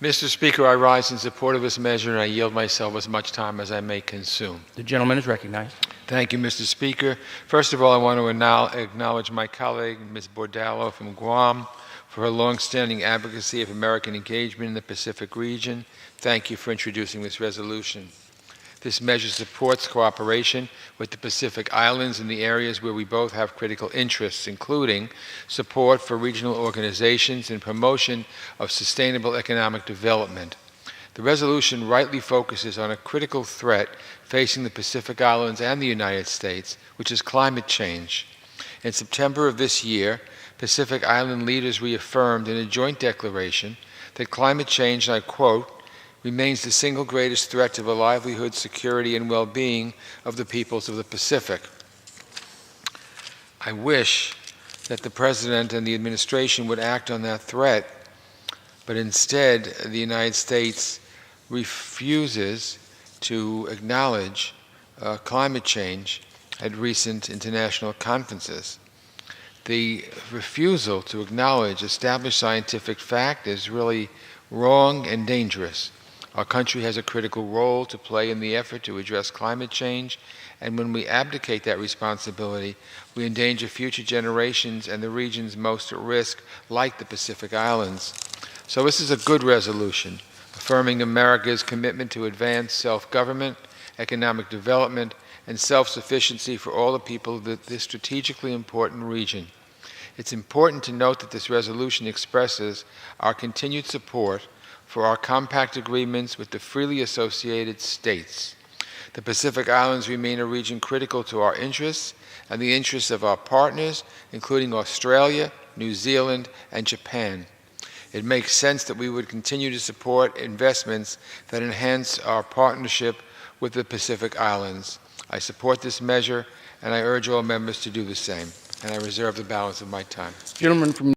Mr. Speaker, I rise in support of this measure and I yield myself as much time as I may consume. The gentleman is recognized. Thank you, Mr. Speaker. First of all, I want to acknowledge my colleague, Ms. Bordallo from Guam, for her longstanding advocacy of American engagement in the Pacific region. Thank you for introducing this resolution. This measure supports cooperation with the Pacific Islands in the areas where we both have critical interests, including support for regional organizations and promotion of sustainable economic development. The resolution rightly focuses on a critical threat facing the Pacific Islands and the United States, which is climate change. In September of this year, Pacific Island leaders reaffirmed in a joint declaration that climate change, and I quote, remains the single greatest threat to the livelihood, security, and well-being of the peoples of the Pacific. I wish that the President and the administration would act on that threat, but instead the United States refuses to acknowledge climate change at recent international conferences. The refusal to acknowledge established scientific fact is really wrong and dangerous. Our country has a critical role to play in the effort to address climate change, and when we abdicate that responsibility, we endanger future generations and the regions most at risk, like the Pacific Islands. So this is a good resolution, affirming America's commitment to advance self-government, economic development, and self-sufficiency for all the people of this strategically important region. It's important to note that this resolution expresses our continued support for our compact agreements with the freely associated states. The Pacific Islands remain a region critical to our interests and the interests of our partners, including Australia, New Zealand, and Japan. It makes sense that we would continue to support investments that enhance our partnership with the Pacific Islands. I support this measure, and I urge all members to do the same. And I reserve the balance of my time. Gentleman from